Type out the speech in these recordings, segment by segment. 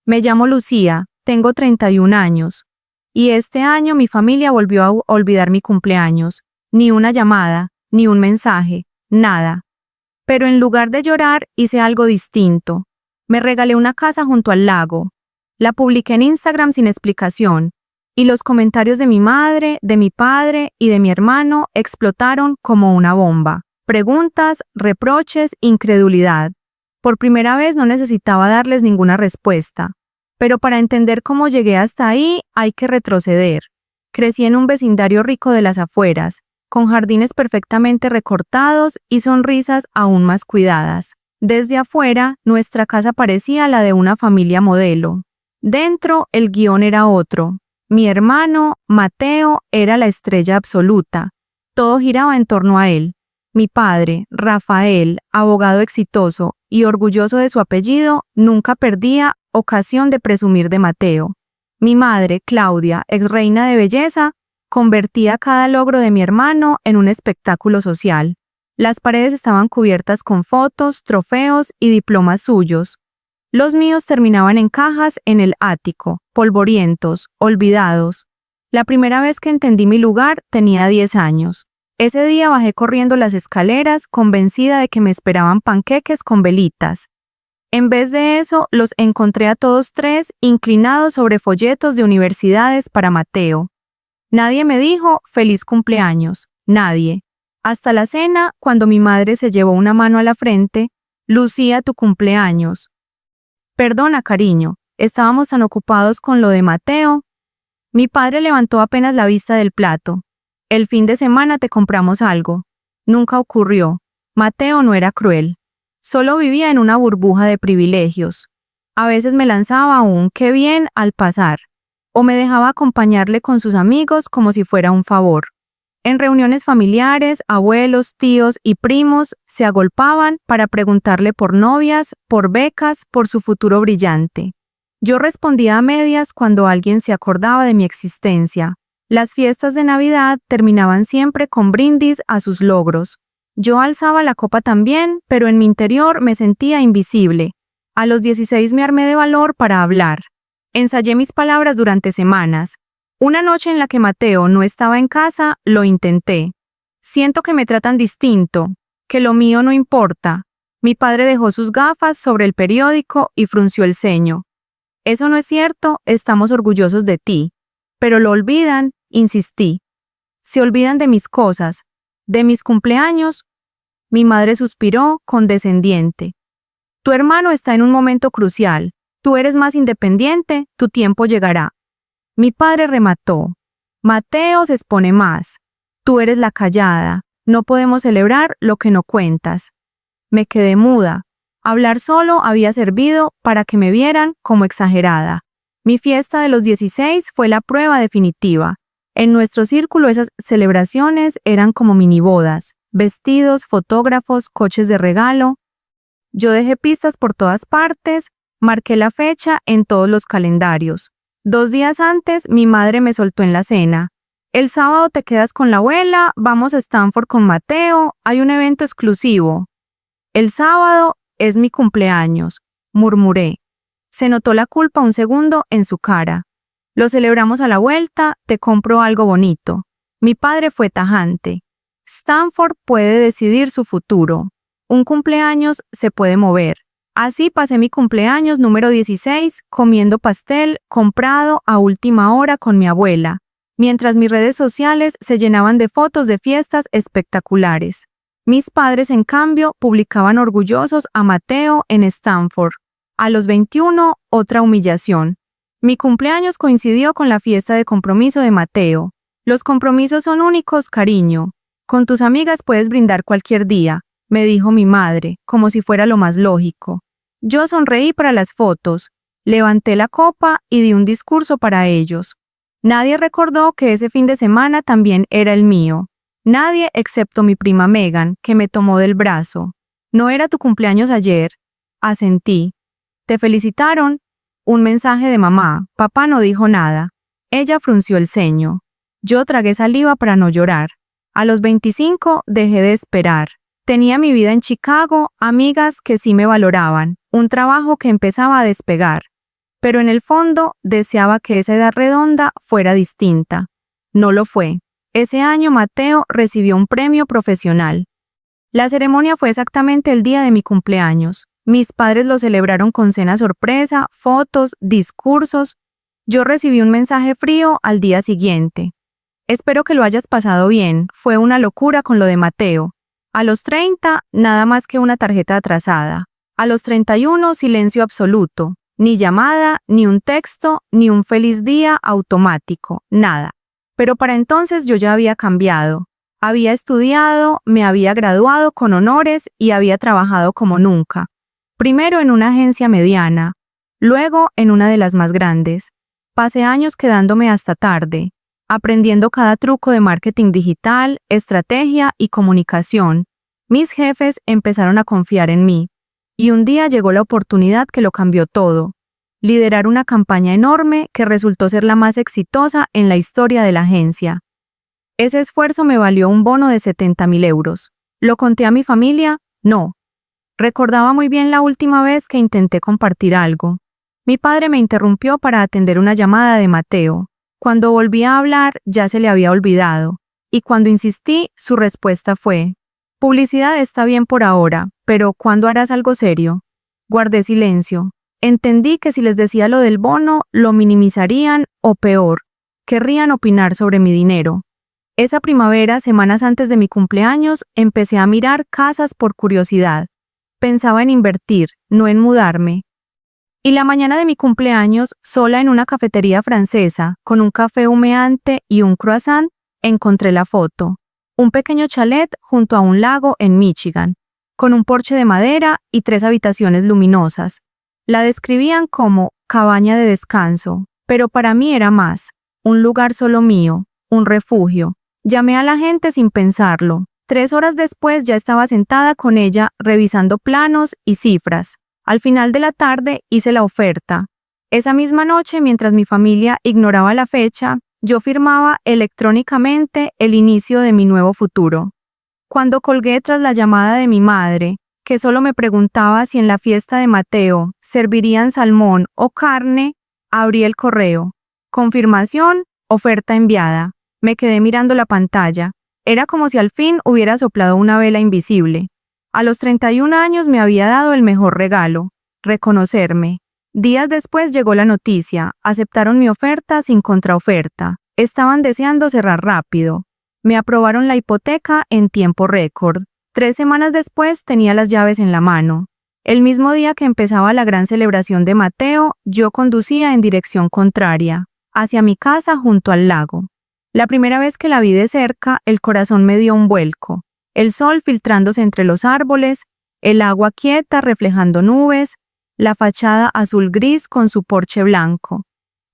Me llamo Lucía, tengo 31 años. Y este año mi familia volvió a olvidar mi cumpleaños. Ni una llamada, ni un mensaje, nada. Pero en lugar de llorar, hice algo distinto. Me regalé una casa junto al lago. La publiqué en Instagram sin explicación. Y los comentarios de mi madre, de mi padre y de mi hermano explotaron como una bomba. Preguntas, reproches, incredulidad. Por primera vez no necesitaba darles ninguna respuesta. Pero para entender cómo llegué hasta ahí, hay que retroceder. Crecí en un vecindario rico de las afueras, con jardines perfectamente recortados y sonrisas aún más cuidadas. Desde afuera, nuestra casa parecía la de una familia modelo. Dentro, el guión era otro. Mi hermano, Mateo, era la estrella absoluta. Todo giraba en torno a él. Mi padre, Rafael, abogado exitoso y orgulloso de su apellido, nunca perdía ocasión de presumir de Mateo. Mi madre, Claudia, ex reina de belleza, convertía cada logro de mi hermano en un espectáculo social. Las paredes estaban cubiertas con fotos, trofeos y diplomas suyos. Los míos terminaban en cajas en el ático, polvorientos, olvidados. La primera vez que entendí mi lugar tenía 10 años. Ese día bajé corriendo las escaleras, convencida de que me esperaban panqueques con velitas. En vez de eso, los encontré a todos tres inclinados sobre folletos de universidades para Mateo. Nadie me dijo feliz cumpleaños, nadie. Hasta la cena, cuando mi madre se llevó una mano a la frente, Lucía, tu cumpleaños. Perdona, cariño, estábamos tan ocupados con lo de Mateo. Mi padre levantó apenas la vista del plato. El fin de semana te compramos algo. Nunca ocurrió. Mateo no era cruel. Solo vivía en una burbuja de privilegios. A veces me lanzaba un qué bien al pasar, o me dejaba acompañarle con sus amigos como si fuera un favor. En reuniones familiares, abuelos, tíos y primos se agolpaban para preguntarle por novias, por becas, por su futuro brillante. Yo respondía a medias cuando alguien se acordaba de mi existencia. Las fiestas de Navidad terminaban siempre con brindis a sus logros. Yo alzaba la copa también, pero en mi interior me sentía invisible. A los 16 me armé de valor para hablar. Ensayé mis palabras durante semanas. Una noche en la que Mateo no estaba en casa, lo intenté. Siento que me tratan distinto, que lo mío no importa. Mi padre dejó sus gafas sobre el periódico y frunció el ceño. Eso no es cierto, estamos orgullosos de ti. Pero lo olvidan, insistí. Se olvidan de mis cosas, de mis cumpleaños. Mi madre suspiró, condescendiente. Tu hermano está en un momento crucial. Tú eres más independiente, tu tiempo llegará. Mi padre remató. Mateo se expone más. Tú eres la callada. No podemos celebrar lo que no cuentas. Me quedé muda. Hablar solo había servido para que me vieran como exagerada. Mi fiesta de los 16 fue la prueba definitiva. En nuestro círculo esas celebraciones eran como minibodas, vestidos, fotógrafos, coches de regalo. Yo dejé pistas por todas partes, marqué la fecha en todos los calendarios. 2 días antes, mi madre me soltó en la cena. El sábado te quedas con la abuela, vamos a Stanford con Mateo, hay un evento exclusivo. El sábado es mi cumpleaños, murmuré. Se notó la culpa un segundo en su cara. Lo celebramos a la vuelta, te compro algo bonito. Mi padre fue tajante. Stanford puede decidir su futuro. Un cumpleaños se puede mover. Así pasé mi cumpleaños número 16 comiendo pastel comprado a última hora con mi abuela, mientras mis redes sociales se llenaban de fotos de fiestas espectaculares. Mis padres, en cambio, publicaban orgullosos a Mateo en Stanford. A los 21, otra humillación. Mi cumpleaños coincidió con la fiesta de compromiso de Mateo. Los compromisos son únicos, cariño. Con tus amigas puedes brindar cualquier día, me dijo mi madre, como si fuera lo más lógico. Yo sonreí para las fotos, levanté la copa y di un discurso para ellos. Nadie recordó que ese fin de semana también era el mío. Nadie excepto mi prima Megan, que me tomó del brazo. ¿No era tu cumpleaños ayer? Asentí. ¿Te felicitaron? Un mensaje de mamá. Papá no dijo nada. Ella frunció el ceño. Yo tragué saliva para no llorar. A los 25 dejé de esperar. Tenía mi vida en Chicago, amigas que sí me valoraban, un trabajo que empezaba a despegar. pero en el fondo deseaba que esa edad redonda fuera distinta. No lo fue. Ese año Mateo recibió un premio profesional. La ceremonia fue exactamente el día de mi cumpleaños. Mis padres lo celebraron con cena sorpresa, fotos, discursos. Yo recibí un mensaje frío al día siguiente. Espero que lo hayas pasado bien. Fue una locura con lo de Mateo. A los 30, nada más que una tarjeta atrasada. A los 31, silencio absoluto. Ni llamada, ni un texto, ni un feliz día automático. Nada. Pero para entonces yo ya había cambiado. Había estudiado, me había graduado con honores y había trabajado como nunca. Primero en una agencia mediana, luego en una de las más grandes. Pasé años quedándome hasta tarde, aprendiendo cada truco de marketing digital, estrategia y comunicación. Mis jefes empezaron a confiar en mí. Y un día llegó la oportunidad que lo cambió todo. Liderar una campaña enorme que resultó ser la más exitosa en la historia de la agencia. Ese esfuerzo me valió un bono de 70.000 euros. ¿Lo conté a mi familia? No. Recordaba muy bien la última vez que intenté compartir algo. Mi padre me interrumpió para atender una llamada de Mateo. Cuando volví a hablar, ya se le había olvidado. Y cuando insistí, su respuesta fue: publicidad está bien por ahora, pero ¿cuándo harás algo serio? Guardé silencio. Entendí que si les decía lo del bono, lo minimizarían o peor, querrían opinar sobre mi dinero. Esa primavera, semanas antes de mi cumpleaños, empecé a mirar casas por curiosidad. Pensaba en invertir, no en mudarme. Y la mañana de mi cumpleaños, sola en una cafetería francesa, con un café humeante y un croissant, encontré la foto. Un pequeño chalet junto a un lago en Michigan, con un porche de madera y 3 habitaciones luminosas. La describían como cabaña de descanso, pero para mí era más, un lugar solo mío, un refugio. Llamé a la gente sin pensarlo. 3 horas después ya estaba sentada con ella revisando planos y cifras. Al final de la tarde hice la oferta. Esa misma noche, mientras mi familia ignoraba la fecha, yo firmaba electrónicamente el inicio de mi nuevo futuro. Cuando colgué tras la llamada de mi madre, que solo me preguntaba si en la fiesta de Mateo servirían salmón o carne, abrí el correo. Confirmación, oferta enviada. Me quedé mirando la pantalla. Era como si al fin hubiera soplado una vela invisible. A los 31 años me había dado el mejor regalo, reconocerme. Días después llegó la noticia, aceptaron mi oferta sin contraoferta. Estaban deseando cerrar rápido. Me aprobaron la hipoteca en tiempo récord. 3 semanas después tenía las llaves en la mano. El mismo día que empezaba la gran celebración de Mateo, yo conducía en dirección contraria, hacia mi casa junto al lago. La primera vez que la vi de cerca, el corazón me dio un vuelco. El sol filtrándose entre los árboles, el agua quieta reflejando nubes, la fachada azul gris con su porche blanco.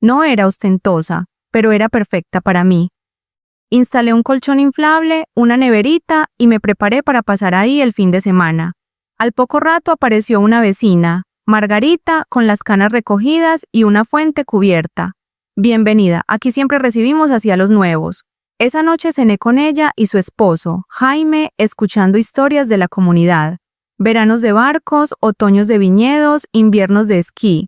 No era ostentosa, pero era perfecta para mí. Instalé un colchón inflable, una neverita y me preparé para pasar ahí el fin de semana. Al poco rato apareció una vecina, Margarita, con las canas recogidas y una fuente cubierta. Bienvenida, aquí siempre recibimos hacia los nuevos. Esa noche cené con ella y su esposo, Jaime, escuchando historias de la comunidad. Veranos de barcos, otoños de viñedos, inviernos de esquí.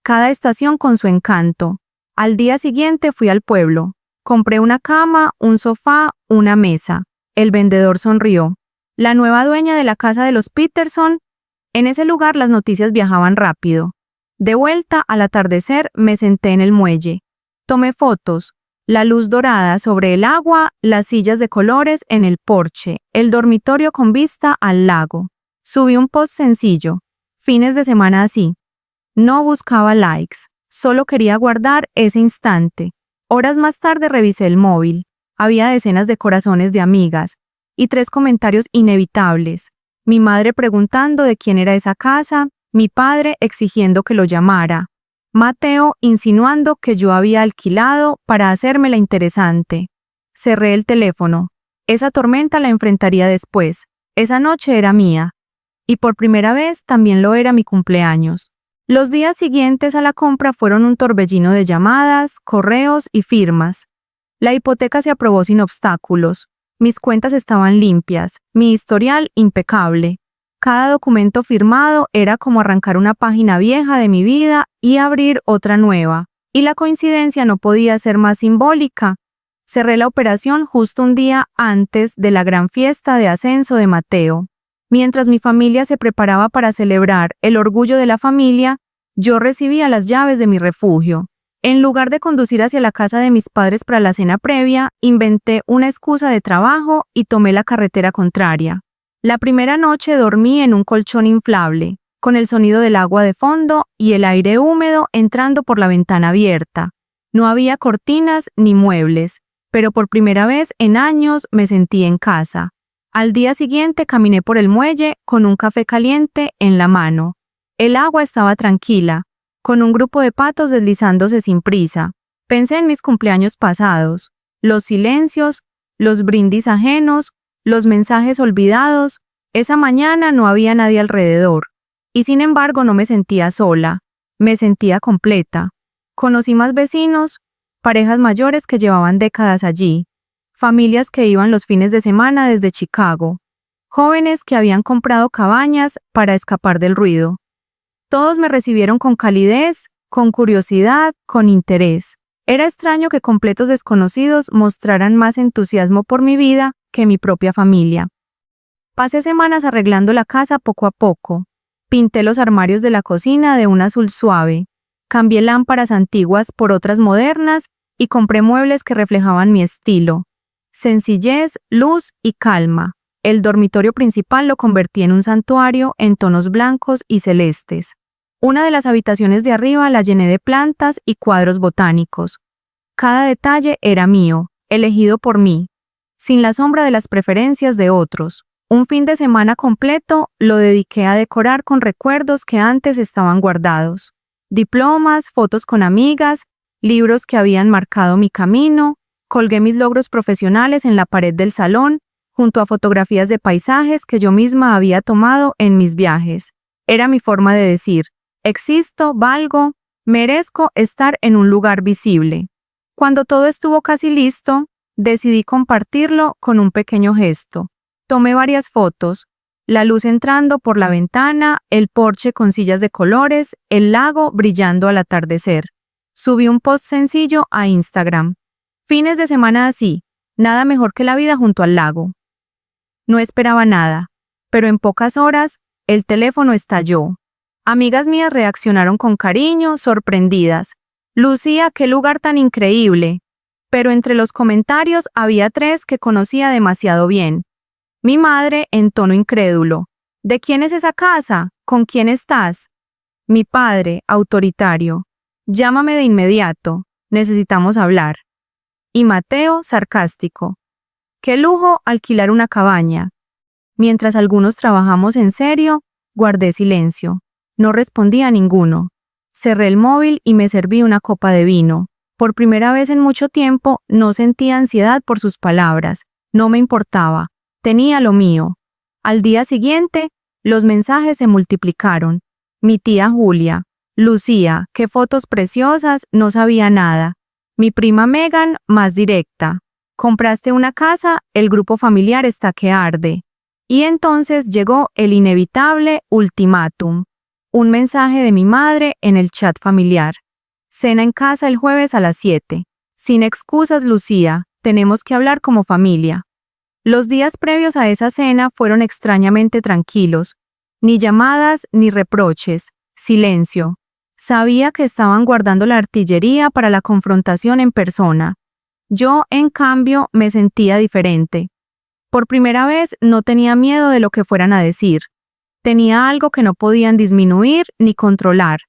Cada estación con su encanto. Al día siguiente fui al pueblo. Compré una cama, un sofá, una mesa. El vendedor sonrió. La nueva dueña de la casa de los Peterson. En ese lugar las noticias viajaban rápido. De vuelta, al atardecer, me senté en el muelle. Tomé fotos. La luz dorada sobre el agua, las sillas de colores en el porche, el dormitorio con vista al lago. Subí un post sencillo. Fines de semana así. No buscaba likes. Solo quería guardar ese instante. Horas más tarde revisé el móvil. Había decenas de corazones de amigas y 3 comentarios inevitables. Mi madre preguntando de quién era esa casa, mi padre exigiendo que lo llamara, Mateo insinuando que yo había alquilado para hacérmela interesante. Cerré el teléfono. Esa tormenta la enfrentaría después. Esa noche era mía. Y por primera vez también lo era mi cumpleaños. Los días siguientes a la compra fueron un torbellino de llamadas, correos y firmas. La hipoteca se aprobó sin obstáculos. Mis cuentas estaban limpias, mi historial impecable. Cada documento firmado era como arrancar una página vieja de mi vida y abrir otra nueva. Y la coincidencia no podía ser más simbólica. Cerré la operación justo un día antes de la gran fiesta de ascenso de Mateo. Mientras mi familia se preparaba para celebrar el orgullo de la familia, yo recibía las llaves de mi refugio. En lugar de conducir hacia la casa de mis padres para la cena previa, inventé una excusa de trabajo y tomé la carretera contraria. La primera noche dormí en un colchón inflable, con el sonido del agua de fondo y el aire húmedo entrando por la ventana abierta. No había cortinas ni muebles, pero por primera vez en años me sentí en casa. Al día siguiente caminé por el muelle con un café caliente en la mano. El agua estaba tranquila, con un grupo de patos deslizándose sin prisa. Pensé en mis cumpleaños pasados, los silencios, los brindis ajenos, los mensajes olvidados. Esa mañana no había nadie alrededor, y sin embargo no me sentía sola, me sentía completa. Conocí más vecinos, parejas mayores que llevaban décadas allí, familias que iban los fines de semana desde Chicago, jóvenes que habían comprado cabañas para escapar del ruido. Todos me recibieron con calidez, con curiosidad, con interés. Era extraño que completos desconocidos mostraran más entusiasmo por mi vida que mi propia familia. Pasé semanas arreglando la casa poco a poco. Pinté los armarios de la cocina de un azul suave. Cambié lámparas antiguas por otras modernas y compré muebles que reflejaban mi estilo. Sencillez, luz y calma. El dormitorio principal lo convertí en un santuario en tonos blancos y celestes. Una de las habitaciones de arriba la llené de plantas y cuadros botánicos. Cada detalle era mío, elegido por mí, sin la sombra de las preferencias de otros. Un fin de semana completo lo dediqué a decorar con recuerdos que antes estaban guardados. Diplomas, fotos con amigas, libros que habían marcado mi camino. Colgué mis logros profesionales en la pared del salón, junto a fotografías de paisajes que yo misma había tomado en mis viajes. Era mi forma de decir, existo, valgo, merezco estar en un lugar visible. Cuando todo estuvo casi listo, decidí compartirlo con un pequeño gesto. Tomé varias fotos, la luz entrando por la ventana, el porche con sillas de colores, el lago brillando al atardecer. Subí un post sencillo a Instagram. Fines de semana así, nada mejor que la vida junto al lago. No esperaba nada, pero en pocas horas, el teléfono estalló. Amigas mías reaccionaron con cariño, sorprendidas. Lucía, qué lugar tan increíble. Pero entre los comentarios había 3 que conocía demasiado bien. Mi madre, en tono incrédulo. ¿De quién es esa casa? ¿Con quién estás? Mi padre, autoritario. Llámame de inmediato. Necesitamos hablar. Y Mateo, sarcástico. Qué lujo alquilar una cabaña. Mientras algunos trabajamos en serio, guardé silencio. No respondí a ninguno. Cerré el móvil y me serví una copa de vino. Por primera vez en mucho tiempo, no sentía ansiedad por sus palabras. No me importaba. Tenía lo mío. Al día siguiente, los mensajes se multiplicaron. Mi tía Julia. Lucía, qué fotos preciosas, no sabía nada. Mi prima Megan, más directa. Compraste una casa, el grupo familiar está que arde. Y entonces llegó el inevitable ultimátum. Un mensaje de mi madre en el chat familiar. Cena en casa el jueves a las 7. Sin excusas, Lucía, tenemos que hablar como familia. Los días previos a esa cena fueron extrañamente tranquilos. Ni llamadas ni reproches. Silencio. Sabía que estaban guardando la artillería para la confrontación en persona. Yo, en cambio, me sentía diferente. Por primera vez no tenía miedo de lo que fueran a decir. Tenía algo que no podían disminuir ni controlar.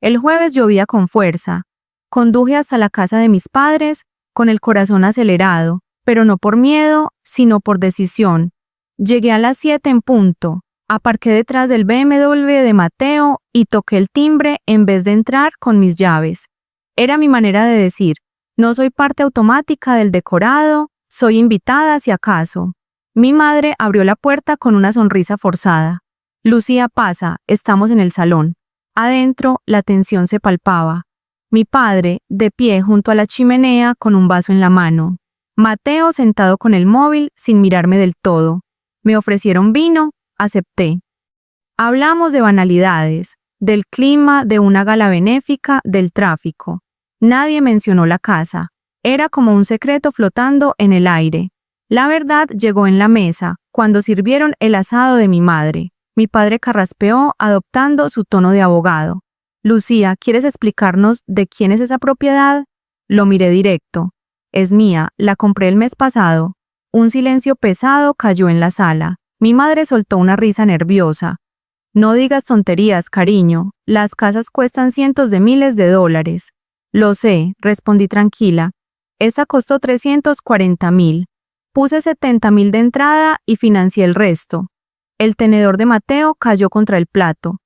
El jueves llovía con fuerza. Conduje hasta la casa de mis padres, con el corazón acelerado, pero no por miedo, sino por decisión. Llegué a las 7 en punto. Aparqué detrás del BMW de Mateo y toqué el timbre en vez de entrar con mis llaves. Era mi manera de decir, no soy parte automática del decorado, soy invitada si acaso. Mi madre abrió la puerta con una sonrisa forzada. Lucía, pasa, estamos en el salón. Adentro, la tensión se palpaba. Mi padre, de pie junto a la chimenea con un vaso en la mano. Mateo sentado con el móvil sin mirarme del todo. Me ofrecieron vino, acepté. Hablamos de banalidades, del clima, de una gala benéfica, del tráfico. Nadie mencionó la casa. Era como un secreto flotando en el aire. La verdad llegó en la mesa, cuando sirvieron el asado de mi madre. Mi padre carraspeó, adoptando su tono de abogado. Lucía, ¿quieres explicarnos de quién es esa propiedad? Lo miré directo. Es mía, la compré el mes pasado. Un silencio pesado cayó en la sala. Mi madre soltó una risa nerviosa. No digas tonterías, cariño. Las casas cuestan cientos de miles de dólares. Lo sé, respondí tranquila. Esta costó 340,000. Puse 70,000 de entrada y financié el resto. El tenedor de Mateo cayó contra el plato.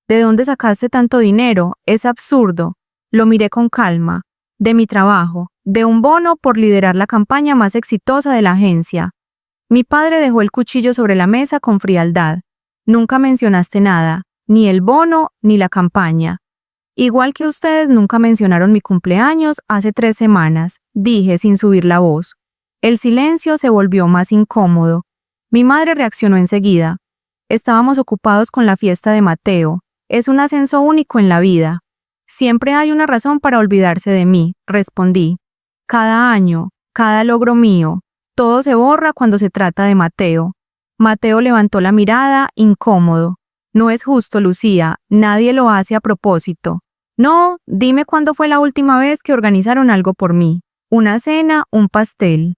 ¿De dónde sacaste tanto dinero? Es absurdo. Lo miré con calma. De mi trabajo, de un bono por liderar la campaña más exitosa de la agencia. Mi padre dejó el cuchillo sobre la mesa con frialdad. Nunca mencionaste nada, ni el bono ni la campaña. Igual que ustedes nunca mencionaron mi cumpleaños hace 3 semanas, dije sin subir la voz. El silencio se volvió más incómodo. Mi madre reaccionó enseguida. Estábamos ocupados con la fiesta de Mateo. Es un ascenso único en la vida. Siempre hay una razón para olvidarse de mí, respondí. Cada año, cada logro mío, todo se borra cuando se trata de Mateo. Mateo levantó la mirada, incómodo. No es justo, Lucía, nadie lo hace a propósito. No, dime cuándo fue la última vez que organizaron algo por mí. Una cena, un pastel.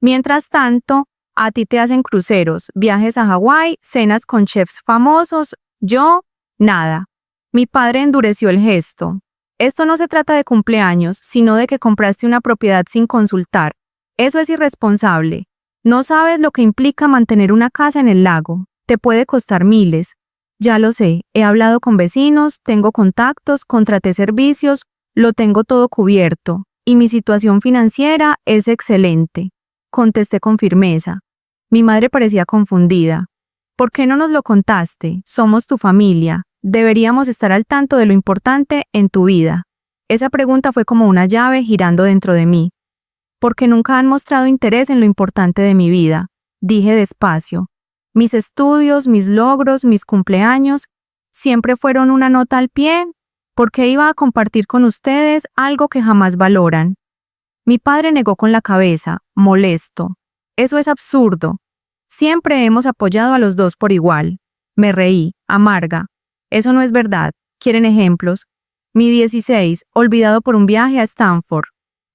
Mientras tanto, a ti te hacen cruceros, viajes a Hawái, cenas con chefs famosos, yo, nada. Mi padre endureció el gesto. Esto no se trata de cumpleaños, sino de que compraste una propiedad sin consultar. Eso es irresponsable. No sabes lo que implica mantener una casa en el lago. Te puede costar miles. Ya lo sé, he hablado con vecinos, tengo contactos, contraté servicios, lo tengo todo cubierto. Y mi situación financiera es excelente. Contesté con firmeza. Mi madre parecía confundida. ¿Por qué no nos lo contaste? Somos tu familia. Deberíamos estar al tanto de lo importante en tu vida. Esa pregunta fue como una llave girando dentro de mí. Porque nunca han mostrado interés en lo importante de mi vida, dije despacio. Mis estudios, mis logros, mis cumpleaños, siempre fueron una nota al pie. ¿Por qué iba a compartir con ustedes algo que jamás valoran? Mi padre negó con la cabeza, molesto. Eso es absurdo. Siempre hemos apoyado a los dos por igual. Me reí, amarga. Eso no es verdad. ¿Quieren ejemplos? Mi 16, olvidado por un viaje a Stanford.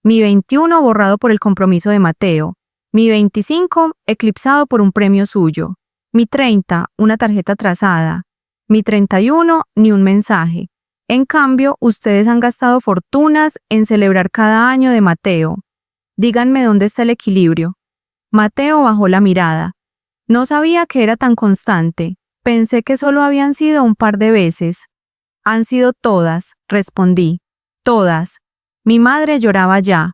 Mi 21, borrado por el compromiso de Mateo. Mi 25, eclipsado por un premio suyo. Mi 30, una tarjeta trazada. Mi 31, ni un mensaje. En cambio, ustedes han gastado fortunas en celebrar cada año de Mateo. Díganme dónde está el equilibrio. Mateo bajó la mirada. No sabía que era tan constante. Pensé que solo habían sido un par de veces. Han sido todas, respondí. Todas. Mi madre lloraba ya.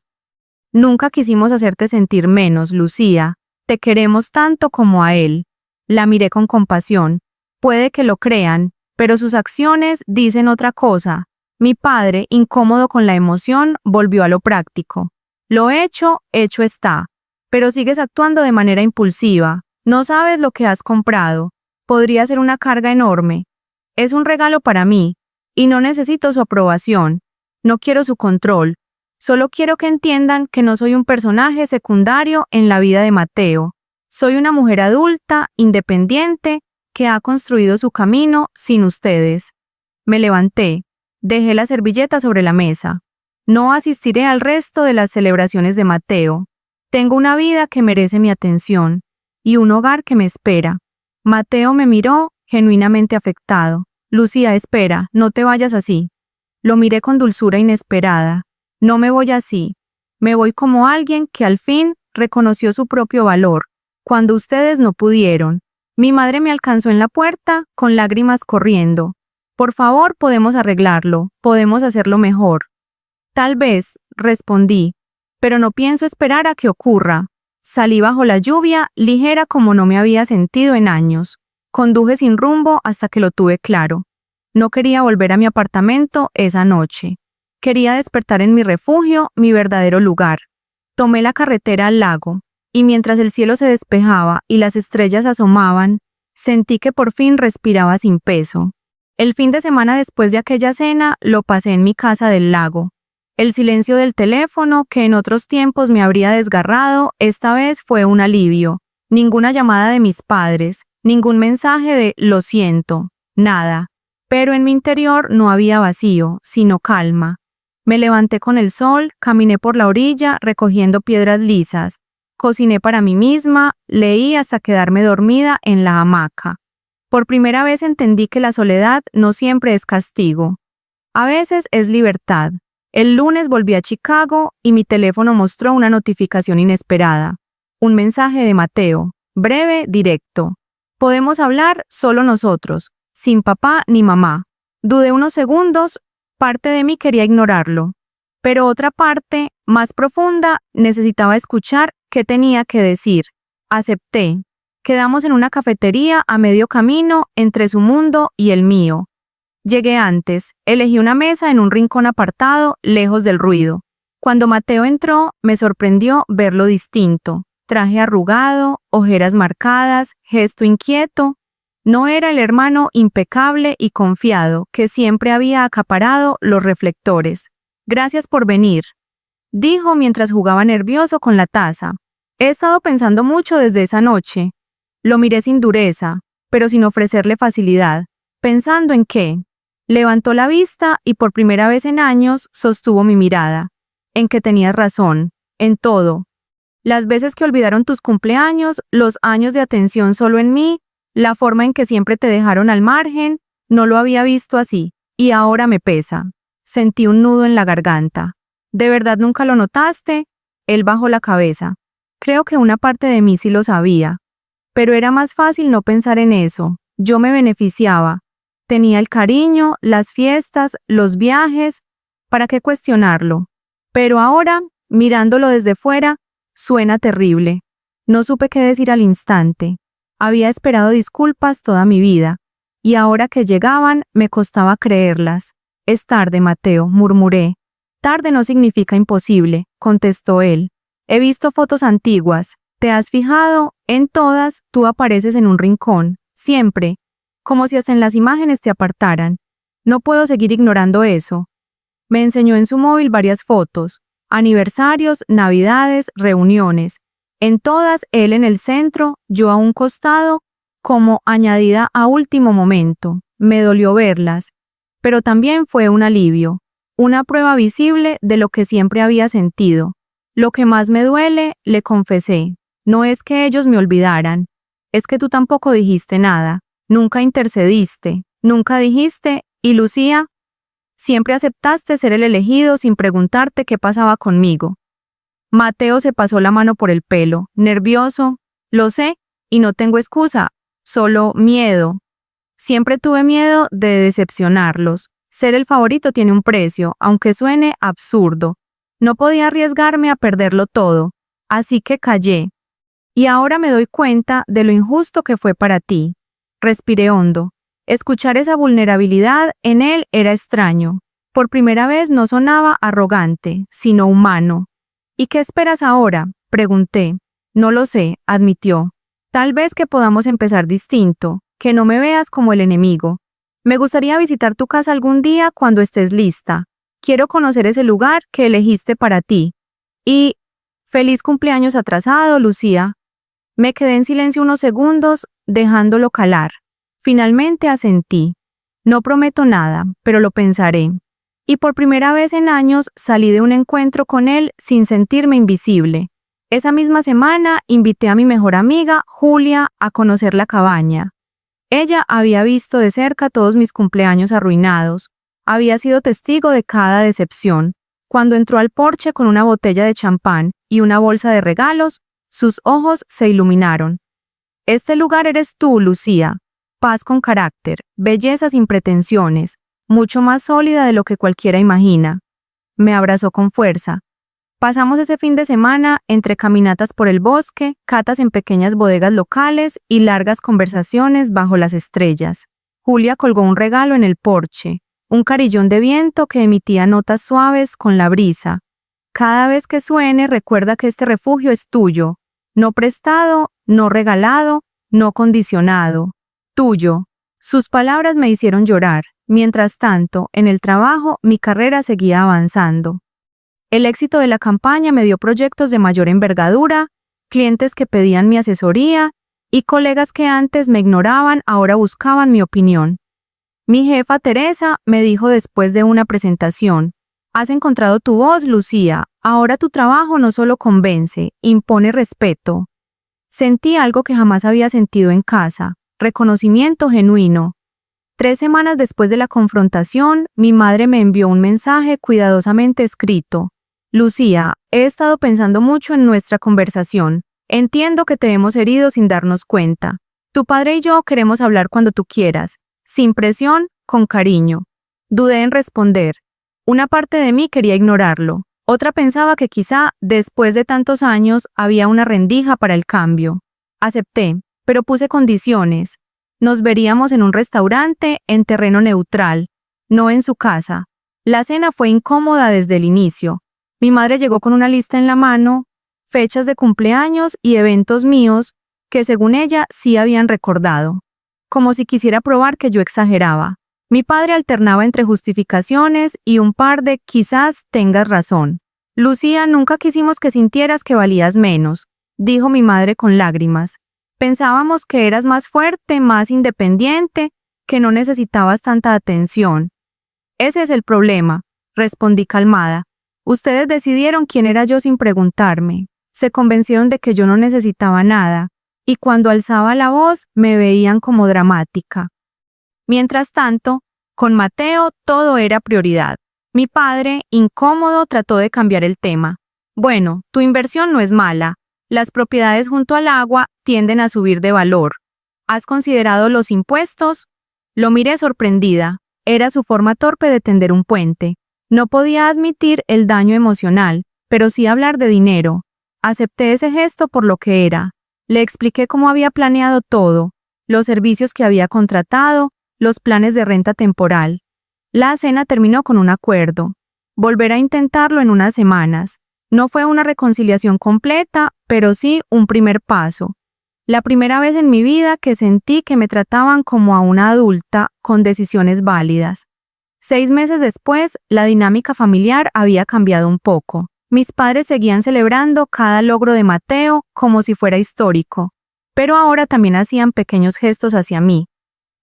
Nunca quisimos hacerte sentir menos, Lucía. Te queremos tanto como a él. La miré con compasión. Puede que lo crean, pero sus acciones dicen otra cosa. Mi padre, incómodo con la emoción, volvió a lo práctico. Lo hecho está. Pero sigues actuando de manera impulsiva. No sabes lo que has comprado. Podría ser una carga enorme. Es un regalo para mí, y no necesito su aprobación. No quiero su control. Solo quiero que entiendan que no soy un personaje secundario en la vida de Mateo. Soy una mujer adulta, independiente, que ha construido su camino sin ustedes. Me levanté. Dejé la servilleta sobre la mesa. No asistiré al resto de las celebraciones de Mateo. Tengo una vida que merece mi atención y un hogar que me espera. Mateo me miró, genuinamente afectado. Lucía, espera, no te vayas así. Lo miré con dulzura inesperada. No me voy así. Me voy como alguien que al fin reconoció su propio valor, cuando ustedes no pudieron. Mi madre me alcanzó en la puerta, con lágrimas corriendo. Por favor, podemos arreglarlo, podemos hacerlo mejor. Tal vez, respondí, pero no pienso esperar a que ocurra. Salí bajo la lluvia, ligera como no me había sentido en años. Conduje sin rumbo hasta que lo tuve claro. No quería volver a mi apartamento esa noche. Quería despertar en mi refugio, mi verdadero lugar. Tomé la carretera al lago, y mientras el cielo se despejaba y las estrellas asomaban, Sentí que por fin respiraba sin peso. El fin de semana después de aquella cena lo pasé en mi casa del lago. El silencio del teléfono, que en otros tiempos me habría desgarrado, esta vez fue un alivio. Ninguna llamada de mis padres, ningún mensaje de "lo siento", nada. Pero en mi interior no había vacío, sino calma. Me levanté con el sol, caminé por la orilla recogiendo piedras lisas. Cociné para mí misma, leí hasta quedarme dormida en la hamaca. Por primera vez entendí que la soledad no siempre es castigo. A veces es libertad. El lunes volví a Chicago y mi teléfono mostró una notificación inesperada. Un mensaje de Mateo, breve, directo. Podemos hablar solo nosotros, sin papá ni mamá. Dudé unos segundos, parte de mí quería ignorarlo. Pero otra parte, más profunda, necesitaba escuchar qué tenía que decir. Acepté. Quedamos en una cafetería a medio camino entre su mundo y el mío. Llegué antes, elegí una mesa en un rincón apartado, lejos del ruido. Cuando Mateo entró, me sorprendió verlo distinto. Traje arrugado, ojeras marcadas, gesto inquieto. No era el hermano impecable y confiado que siempre había acaparado los reflectores. «Gracias por venir», dijo mientras jugaba nervioso con la taza. «He estado pensando mucho desde esa noche». Lo miré sin dureza, pero sin ofrecerle facilidad. ¿Pensando en qué? Levantó la vista y por primera vez en años sostuvo mi mirada. En que tenías razón, en todo. Las veces que olvidaron tus cumpleaños, los años de atención solo en mí, la forma en que siempre te dejaron al margen, no lo había visto así, y ahora me pesa. Sentí un nudo en la garganta. ¿De verdad nunca lo notaste? Él bajó la cabeza. Creo que una parte de mí sí lo sabía. Pero era más fácil no pensar en eso. Yo me beneficiaba. Tenía el cariño, las fiestas, los viajes. ¿Para qué cuestionarlo? Pero ahora, mirándolo desde fuera, suena terrible. No supe qué decir al instante. Había esperado disculpas toda mi vida. Y ahora que llegaban, me costaba creerlas. «Es tarde, Mateo», murmuré. «Tarde no significa imposible», contestó él. «He visto fotos antiguas. ¿Te has fijado? En todas, tú apareces en un rincón. Siempre. Como si hasta en las imágenes te apartaran. No puedo seguir ignorando eso». Me enseñó en su móvil varias fotos. Aniversarios, navidades, reuniones. En todas, él en el centro, yo a un costado, como añadida a último momento. Me dolió verlas. Pero también fue un alivio, una prueba visible de lo que siempre había sentido. Lo que más me duele, le confesé, no es que ellos me olvidaran, es que tú tampoco dijiste nada, nunca intercediste, nunca dijiste, y Lucía, siempre aceptaste ser el elegido sin preguntarte qué pasaba conmigo. Mateo se pasó la mano por el pelo, nervioso, lo sé, y no tengo excusa, solo miedo. Siempre tuve miedo de decepcionarlos. Ser el favorito tiene un precio, aunque suene absurdo. No podía arriesgarme a perderlo todo, así que callé. Y ahora me doy cuenta de lo injusto que fue para ti. Respiré hondo. Escuchar esa vulnerabilidad en él era extraño. Por primera vez no sonaba arrogante, sino humano. «¿Y qué esperas ahora?», pregunté. «No lo sé», admitió. «Tal vez que podamos empezar distinto. Que no me veas como el enemigo. Me gustaría visitar tu casa algún día cuando estés lista. Quiero conocer ese lugar que elegiste para ti. Y feliz cumpleaños atrasado, Lucía». Me quedé en silencio unos segundos, dejándolo calar. Finalmente asentí. No prometo nada, pero lo pensaré. Y por primera vez en años salí de un encuentro con él sin sentirme invisible. Esa misma semana invité a mi mejor amiga, Julia, a conocer la cabaña. Ella había visto de cerca todos mis cumpleaños arruinados. Había sido testigo de cada decepción. Cuando entró al porche con una botella de champán y una bolsa de regalos, sus ojos se iluminaron. «Este lugar eres tú, Lucía. Paz con carácter, belleza sin pretensiones, mucho más sólida de lo que cualquiera imagina». Me abrazó con fuerza. Pasamos ese fin de semana entre caminatas por el bosque, catas en pequeñas bodegas locales y largas conversaciones bajo las estrellas. Julia colgó un regalo en el porche, un carillón de viento que emitía notas suaves con la brisa. «Cada vez que suene, recuerda que este refugio es tuyo, no prestado, no regalado, no condicionado». Tuyo. Sus palabras me hicieron llorar. Mientras tanto, en el trabajo, mi carrera seguía avanzando. El éxito de la campaña me dio proyectos de mayor envergadura, clientes que pedían mi asesoría y colegas que antes me ignoraban ahora buscaban mi opinión. Mi jefa Teresa me dijo después de una presentación: "Has encontrado tu voz, Lucía. Ahora tu trabajo no solo convence, impone respeto". Sentí algo que jamás había sentido en casa, reconocimiento genuino. 3 semanas después de la confrontación, mi madre me envió un mensaje cuidadosamente escrito. Lucía, he estado pensando mucho en nuestra conversación. Entiendo que te hemos herido sin darnos cuenta. Tu padre y yo queremos hablar cuando tú quieras, sin presión, con cariño. Dudé en responder. Una parte de mí quería ignorarlo. Otra pensaba que quizá, después de tantos años, había una rendija para el cambio. Acepté, pero puse condiciones. Nos veríamos en un restaurante en terreno neutral, no en su casa. La cena fue incómoda desde el inicio. Mi madre llegó con una lista en la mano, fechas de cumpleaños y eventos míos que según ella sí habían recordado, como si quisiera probar que yo exageraba. Mi padre alternaba entre justificaciones y un par de quizás tengas razón. Lucía, nunca quisimos que sintieras que valías menos, dijo mi madre con lágrimas. Pensábamos que eras más fuerte, más independiente, que no necesitabas tanta atención. Ese es el problema, respondí calmada. Ustedes decidieron quién era yo sin preguntarme. Se convencieron de que yo no necesitaba nada, y cuando alzaba la voz me veían como dramática. Mientras tanto, con Mateo todo era prioridad. Mi padre, incómodo, trató de cambiar el tema. Bueno, tu inversión no es mala. Las propiedades junto al agua tienden a subir de valor. ¿Has considerado los impuestos? Lo miré sorprendida. Era su forma torpe de tender un puente. No podía admitir el daño emocional, pero sí hablar de dinero. Acepté ese gesto por lo que era. Le expliqué cómo había planeado todo, los servicios que había contratado, los planes de renta temporal. La cena terminó con un acuerdo. Volver a intentarlo en unas semanas. No fue una reconciliación completa, pero sí un primer paso. La primera vez en mi vida que sentí que me trataban como a una adulta con decisiones válidas. 6 meses después, la dinámica familiar había cambiado un poco. Mis padres seguían celebrando cada logro de Mateo como si fuera histórico, pero ahora también hacían pequeños gestos hacia mí.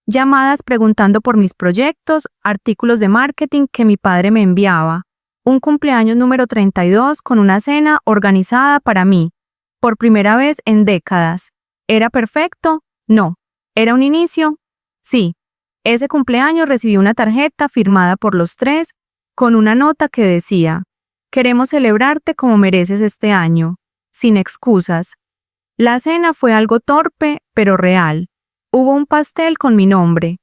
Llamadas preguntando por mis proyectos, artículos de marketing que mi padre me enviaba, un cumpleaños número 32 con una cena organizada para mí, por primera vez en décadas. ¿Era perfecto? No. ¿Era un inicio? Sí. Ese cumpleaños recibí una tarjeta firmada por los 3 con una nota que decía: "Queremos celebrarte como mereces este año, sin excusas". La cena fue algo torpe, pero real. Hubo un pastel con mi nombre.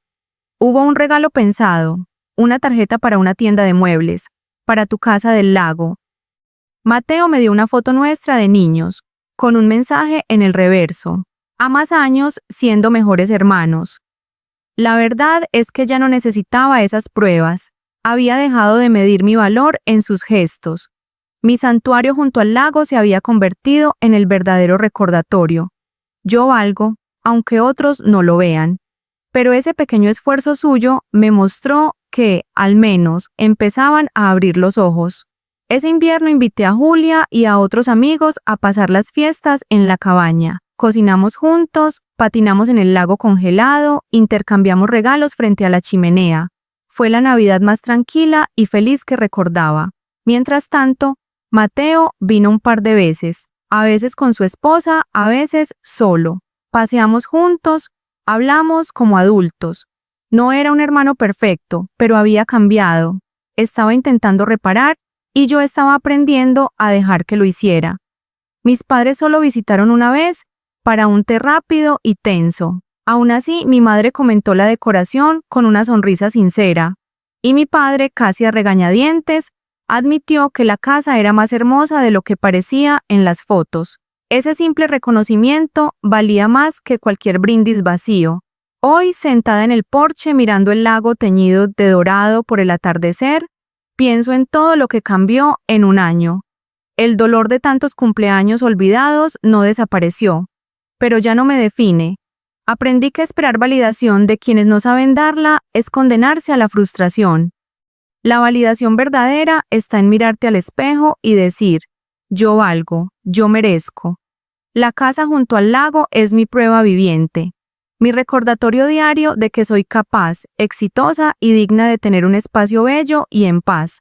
Hubo un regalo pensado, una tarjeta para una tienda de muebles, para tu casa del lago. Mateo me dio una foto nuestra de niños, con un mensaje en el reverso: "A más años siendo mejores hermanos". La verdad es que ya no necesitaba esas pruebas. Había dejado de medir mi valor en sus gestos. Mi santuario junto al lago se había convertido en el verdadero recordatorio. Yo valgo, aunque otros no lo vean. Pero ese pequeño esfuerzo suyo me mostró que, al menos, empezaban a abrir los ojos. Ese invierno invité a Julia y a otros amigos a pasar las fiestas en la cabaña. Cocinamos juntos, patinamos en el lago congelado, intercambiamos regalos frente a la chimenea. Fue la Navidad más tranquila y feliz que recordaba. Mientras tanto, Mateo vino un par de veces, a veces con su esposa, a veces solo. Paseamos juntos, hablamos como adultos. No era un hermano perfecto, pero había cambiado. Estaba intentando reparar y yo estaba aprendiendo a dejar que lo hiciera. Mis padres solo visitaron una vez, para un té rápido y tenso. Aún así, mi madre comentó la decoración con una sonrisa sincera, y mi padre, casi a regañadientes, admitió que la casa era más hermosa de lo que parecía en las fotos. Ese simple reconocimiento valía más que cualquier brindis vacío. Hoy, sentada en el porche mirando el lago teñido de dorado por el atardecer, pienso en todo lo que cambió en un año. El dolor de tantos cumpleaños olvidados no desapareció, pero ya no me define. Aprendí que esperar validación de quienes no saben darla es condenarse a la frustración. La validación verdadera está en mirarte al espejo y decir, yo valgo, yo merezco. La casa junto al lago es mi prueba viviente, mi recordatorio diario de que soy capaz, exitosa y digna de tener un espacio bello y en paz.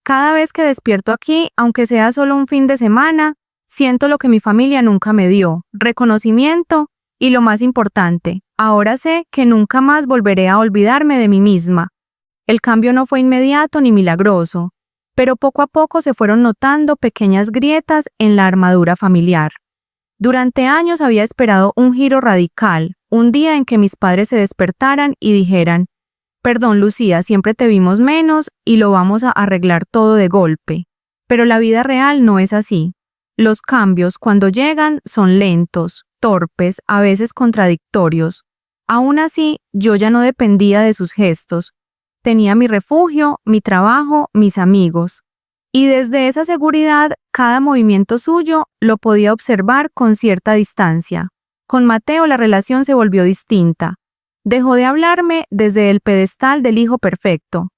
Cada vez que despierto aquí, aunque sea solo un fin de semana, siento lo que mi familia nunca me dio, reconocimiento y lo más importante, ahora sé que nunca más volveré a olvidarme de mí misma. El cambio no fue inmediato ni milagroso, pero poco a poco se fueron notando pequeñas grietas en la armadura familiar. Durante años había esperado un giro radical, un día en que mis padres se despertaran y dijeran, perdón Lucía, siempre te vimos menos y lo vamos a arreglar todo de golpe. Pero la vida real no es así. Los cambios, cuando llegan, son lentos, torpes, a veces contradictorios. Aún así, yo ya no dependía de sus gestos. Tenía mi refugio, mi trabajo, mis amigos. Y desde esa seguridad, cada movimiento suyo lo podía observar con cierta distancia. Con Mateo la relación se volvió distinta. Dejó de hablarme desde el pedestal del hijo perfecto.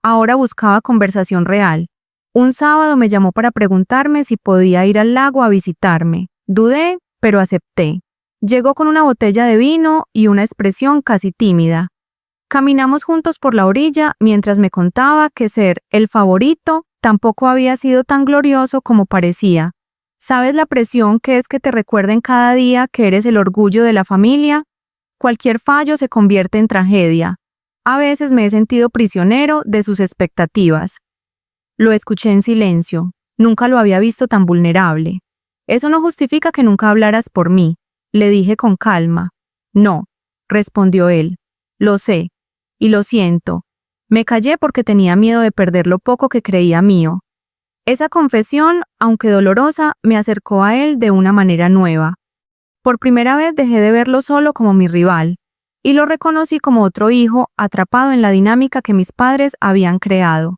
Ahora buscaba conversación real. Un sábado me llamó para preguntarme si podía ir al lago a visitarme. Dudé, pero acepté. Llegó con una botella de vino y una expresión casi tímida. Caminamos juntos por la orilla mientras me contaba que ser el favorito tampoco había sido tan glorioso como parecía. ¿Sabes la presión que es que te recuerden cada día que eres el orgullo de la familia? Cualquier fallo se convierte en tragedia. A veces me he sentido prisionero de sus expectativas. Lo escuché en silencio. Nunca lo había visto tan vulnerable. Eso no justifica que nunca hablaras por mí, le dije con calma. No, respondió él. Lo sé. Y lo siento. Me callé porque tenía miedo de perder lo poco que creía mío. Esa confesión, aunque dolorosa, me acercó a él de una manera nueva. Por primera vez dejé de verlo solo como mi rival, y lo reconocí como otro hijo atrapado en la dinámica que mis padres habían creado.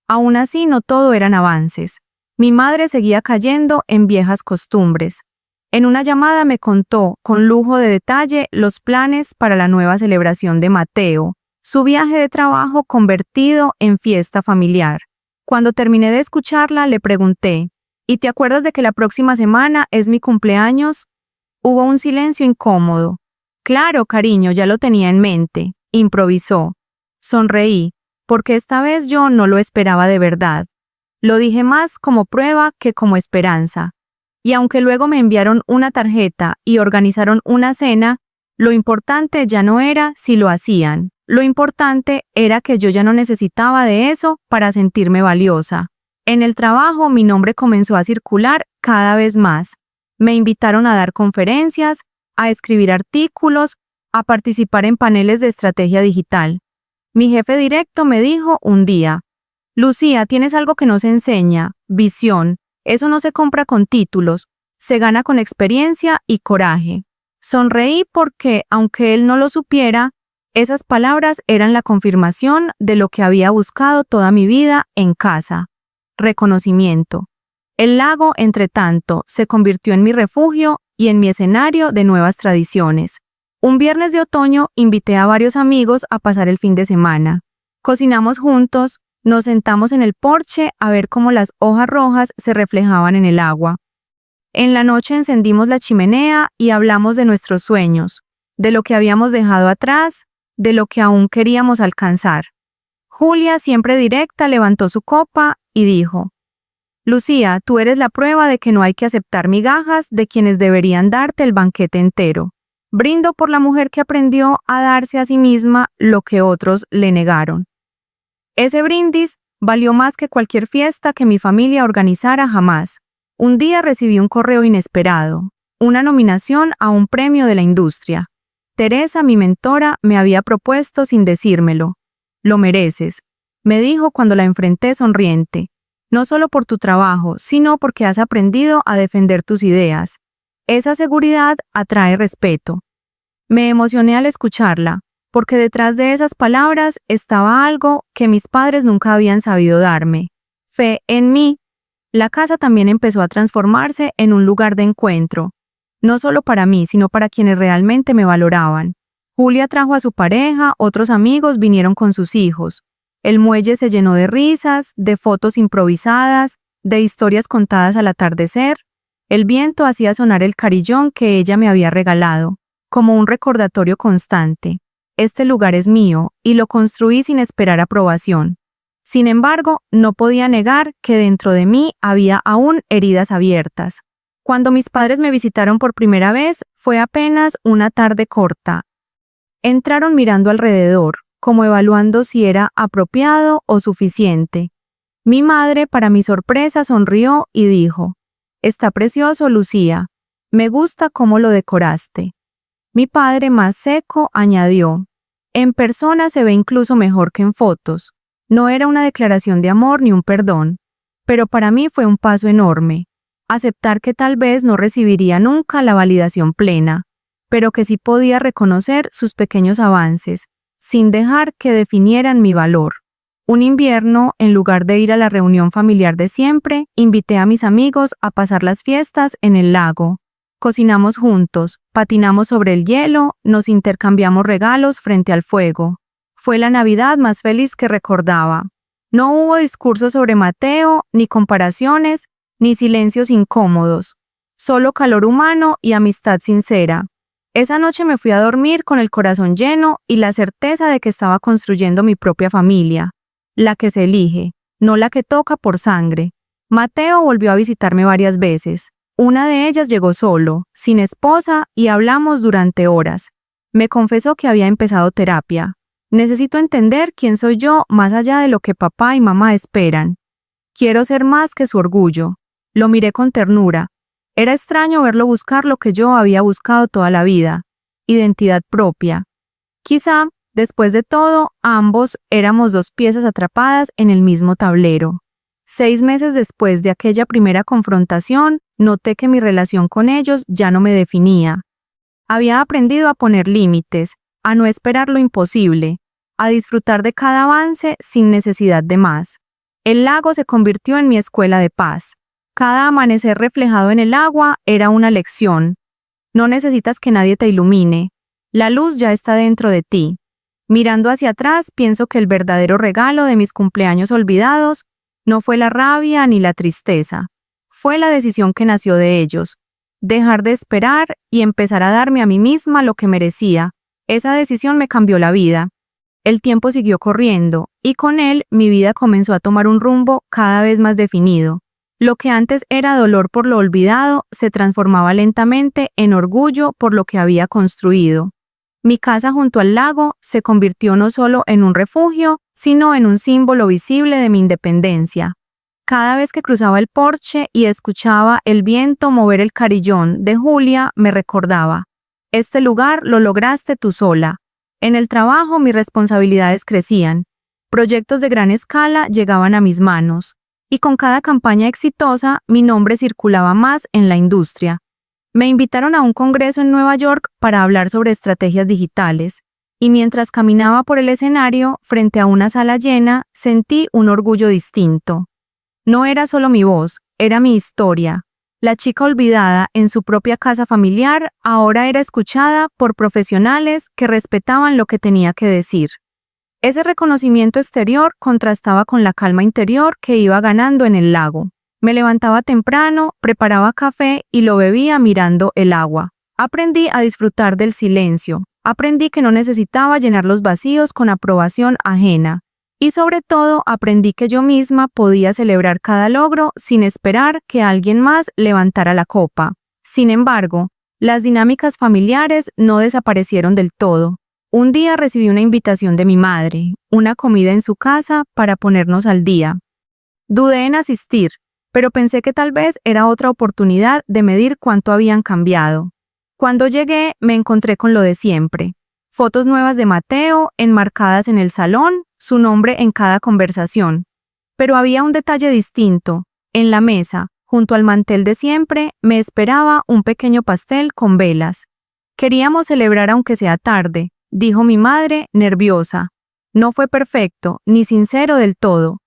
Aún así, no todo eran avances. Mi madre seguía cayendo en viejas costumbres. En una llamada me contó, con lujo de detalle, los planes para la nueva celebración de Mateo, su viaje de trabajo convertido en fiesta familiar. Cuando terminé de escucharla, le pregunté, ¿y te acuerdas de que la próxima semana es mi cumpleaños? Hubo un silencio incómodo. Claro, cariño, ya lo tenía en mente, improvisó. Sonreí, porque esta vez yo no lo esperaba de verdad. Lo dije más como prueba que como esperanza. Y aunque luego me enviaron una tarjeta y organizaron una cena, lo importante ya no era si lo hacían. Lo importante era que yo ya no necesitaba de eso para sentirme valiosa. En el trabajo mi nombre comenzó a circular cada vez más. Me invitaron a dar conferencias, a escribir artículos, a participar en paneles de estrategia digital. Mi jefe directo me dijo un día, Lucía, tienes algo que no se enseña, visión. Eso no se compra con títulos, se gana con experiencia y coraje. Sonreí porque, aunque él no lo supiera, esas palabras eran la confirmación de lo que había buscado toda mi vida en casa. Reconocimiento. El lago, entre tanto, se convirtió en mi refugio y en mi escenario de nuevas tradiciones. Un viernes de otoño invité a varios amigos a pasar el fin de semana. Cocinamos juntos, nos sentamos en el porche a ver cómo las hojas rojas se reflejaban en el agua. En la noche encendimos la chimenea y hablamos de nuestros sueños, de lo que habíamos dejado atrás, de lo que aún queríamos alcanzar. Julia, siempre directa, levantó su copa y dijo, Lucía, tú eres la prueba de que no hay que aceptar migajas de quienes deberían darte el banquete entero. Brindo por la mujer que aprendió a darse a sí misma lo que otros le negaron. Ese brindis valió más que cualquier fiesta que mi familia organizara jamás. Un día recibí un correo inesperado, una nominación a un premio de la industria. Teresa, mi mentora, me había propuesto sin decírmelo. Lo mereces, me dijo cuando la enfrenté sonriente. No solo por tu trabajo, sino porque has aprendido a defender tus ideas. Esa seguridad atrae respeto. Me emocioné al escucharla, porque detrás de esas palabras estaba algo que mis padres nunca habían sabido darme. Fe en mí. La casa también empezó a transformarse en un lugar de encuentro. no solo para mí, sino para quienes realmente me valoraban. Julia trajo a su pareja, otros amigos vinieron con sus hijos. El muelle se llenó de risas, de fotos improvisadas, de historias contadas al atardecer. El viento hacía sonar el carillón que ella me había regalado, como un recordatorio constante. Este lugar es mío, y lo construí sin esperar aprobación. Sin embargo, no podía negar que dentro de mí había aún heridas abiertas. Cuando mis padres me visitaron por primera vez, fue apenas una tarde corta. Entraron mirando alrededor, como evaluando si era apropiado o suficiente. Mi madre, para mi sorpresa, sonrió y dijo: «Está precioso, Lucía. Me gusta cómo lo decoraste». Mi padre, más seco, añadió: «En persona se ve incluso mejor que en fotos». No era una declaración de amor ni un perdón, pero para mí fue un paso enorme. Aceptar que tal vez no recibiría nunca la validación plena, pero que sí podía reconocer sus pequeños avances, sin dejar que definieran mi valor. Un invierno, en lugar de ir a la reunión familiar de siempre, invité a mis amigos a pasar las fiestas en el lago. Cocinamos juntos, patinamos sobre el hielo, nos intercambiamos regalos frente al fuego. Fue la Navidad más feliz que recordaba. No hubo discursos sobre Mateo, ni comparaciones, ni silencios incómodos. Solo calor humano y amistad sincera. Esa noche me fui a dormir con el corazón lleno y la certeza de que estaba construyendo mi propia familia. La que se elige, no la que toca por sangre. Mateo volvió a visitarme varias veces. Una de ellas llegó solo, sin esposa, y hablamos durante horas. Me confesó que había empezado terapia. Necesito entender quién soy yo más allá de lo que papá y mamá esperan. Quiero ser más que su orgullo. Lo miré con ternura. Era extraño verlo buscar lo que yo había buscado toda la vida: identidad propia. Quizá, después de todo, ambos éramos dos piezas atrapadas en el mismo tablero. 6 meses después de aquella primera confrontación, noté que mi relación con ellos ya no me definía. Había aprendido a poner límites, a no esperar lo imposible, a disfrutar de cada avance sin necesidad de más. El lago se convirtió en mi escuela de paz. Cada amanecer reflejado en el agua era una lección. No necesitas que nadie te ilumine. La luz ya está dentro de ti. Mirando hacia atrás, pienso que el verdadero regalo de mis cumpleaños olvidados no fue la rabia ni la tristeza. Fue la decisión que nació de ellos. Dejar de esperar y empezar a darme a mí misma lo que merecía. Esa decisión me cambió la vida. El tiempo siguió corriendo, y con él mi vida comenzó a tomar un rumbo cada vez más definido. Lo que antes era dolor por lo olvidado se transformaba lentamente en orgullo por lo que había construido. Mi casa junto al lago se convirtió no solo en un refugio, sino en un símbolo visible de mi independencia. Cada vez que cruzaba el porche y escuchaba el viento mover el carillón de Julia, me recordaba: este lugar lo lograste tú sola. En el trabajo mis responsabilidades crecían. Proyectos de gran escala llegaban a mis manos. Y con cada campaña exitosa, mi nombre circulaba más en la industria. Me invitaron a un congreso en Nueva York para hablar sobre estrategias digitales. Y mientras caminaba por el escenario, frente a una sala llena, sentí un orgullo distinto. No era solo mi voz, era mi historia. La chica olvidada en su propia casa familiar ahora era escuchada por profesionales que respetaban lo que tenía que decir. Ese reconocimiento exterior contrastaba con la calma interior que iba ganando en el lago. Me levantaba temprano, preparaba café y lo bebía mirando el agua. Aprendí a disfrutar del silencio. Aprendí que no necesitaba llenar los vacíos con aprobación ajena. Y sobre todo, aprendí que yo misma podía celebrar cada logro sin esperar que alguien más levantara la copa. Sin embargo, las dinámicas familiares no desaparecieron del todo. Un día recibí una invitación de mi madre, una comida en su casa para ponernos al día. Dudé en asistir, pero pensé que tal vez era otra oportunidad de medir cuánto habían cambiado. Cuando llegué, me encontré con lo de siempre. Fotos nuevas de Mateo, enmarcadas en el salón, su nombre en cada conversación. Pero había un detalle distinto. En la mesa, junto al mantel de siempre, me esperaba un pequeño pastel con velas. Queríamos celebrar aunque sea tarde, dijo mi madre, nerviosa. No fue perfecto, ni sincero del todo,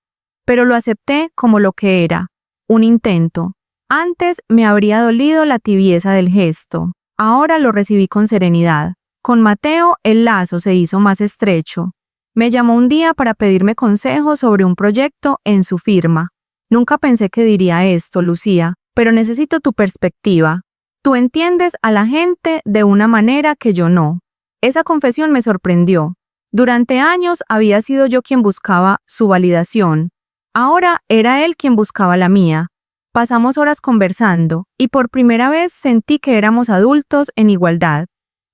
pero lo acepté como lo que era, un intento. Antes me habría dolido la tibieza del gesto. Ahora lo recibí con serenidad. Con Mateo el lazo se hizo más estrecho. Me llamó un día para pedirme consejo sobre un proyecto en su firma. Nunca pensé que diría esto, Lucía, pero necesito tu perspectiva. Tú entiendes a la gente de una manera que yo no. Esa confesión me sorprendió. Durante años había sido yo quien buscaba su validación. Ahora era él quien buscaba la mía. Pasamos horas conversando, y por primera vez sentí que éramos adultos en igualdad,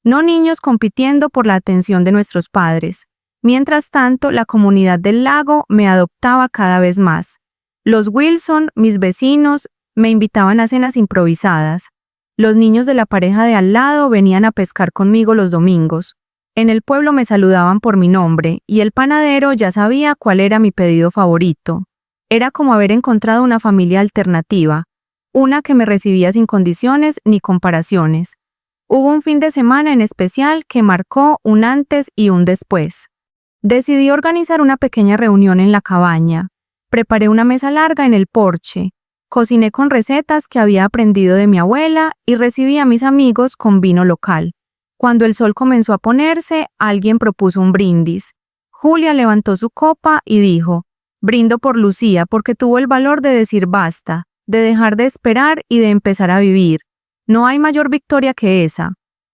no niños compitiendo por la atención de nuestros padres. Mientras tanto, la comunidad del lago me adoptaba cada vez más. Los Wilson, mis vecinos, me invitaban a cenas improvisadas. Los niños de la pareja de al lado venían a pescar conmigo los domingos. En el pueblo me saludaban por mi nombre, y el panadero ya sabía cuál era mi pedido favorito. Era como haber encontrado una familia alternativa, una que me recibía sin condiciones ni comparaciones. Hubo un fin de semana en especial que marcó un antes y un después. Decidí organizar una pequeña reunión en la cabaña. Preparé una mesa larga en el porche. Cociné con recetas que había aprendido de mi abuela y recibí a mis amigos con vino local. Cuando el sol comenzó a ponerse, alguien propuso un brindis. Julia levantó su copa y dijo: «Brindo por Lucía porque tuvo el valor de decir basta, de dejar de esperar y de empezar a vivir. No hay mayor victoria que esa».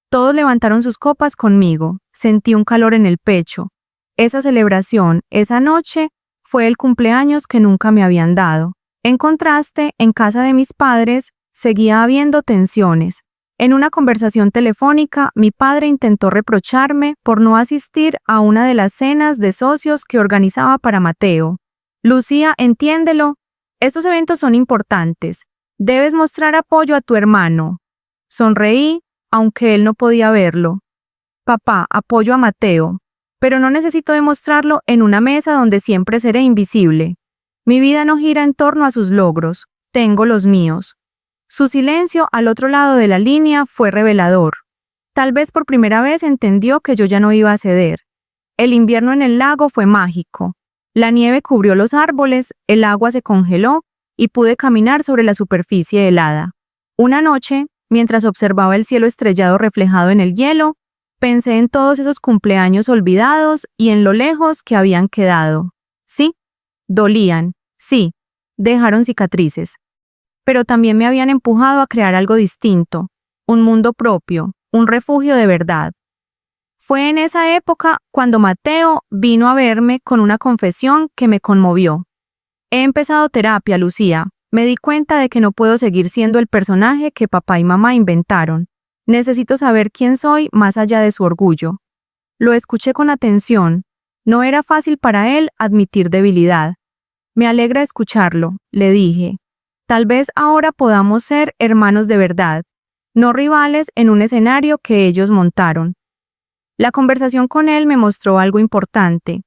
Todos levantaron sus copas conmigo. Sentí un calor en el pecho. Esa celebración, esa noche, fue el cumpleaños que nunca me habían dado. En contraste, en casa de mis padres, seguía habiendo tensiones. En una conversación telefónica, mi padre intentó reprocharme por no asistir a una de las cenas de socios que organizaba para Mateo. «Lucía, entiéndelo. Estos eventos son importantes. Debes mostrar apoyo a tu hermano». Sonreí, aunque él no podía verlo. «Papá, apoyo a Mateo, pero no necesito demostrarlo en una mesa donde siempre seré invisible. Mi vida no gira en torno a sus logros, tengo los míos». Su silencio al otro lado de la línea fue revelador. Tal vez por primera vez entendió que yo ya no iba a ceder. El invierno en el lago fue mágico. La nieve cubrió los árboles, el agua se congeló y pude caminar sobre la superficie helada. Una noche, mientras observaba el cielo estrellado reflejado en el hielo, pensé en todos esos cumpleaños olvidados y en lo lejos que habían quedado. Sí, dolían, sí, dejaron cicatrices. Pero también me habían empujado a crear algo distinto, un mundo propio, un refugio de verdad. Fue en esa época cuando Mateo vino a verme con una confesión que me conmovió. «He empezado terapia, Lucía. Me di cuenta de que no puedo seguir siendo el personaje que papá y mamá inventaron. Necesito saber quién soy más allá de su orgullo». Lo escuché con atención. No era fácil para él admitir debilidad. «Me alegra escucharlo», le dije. «Tal vez ahora podamos ser hermanos de verdad, no rivales en un escenario que ellos montaron». La conversación con él me mostró algo importante,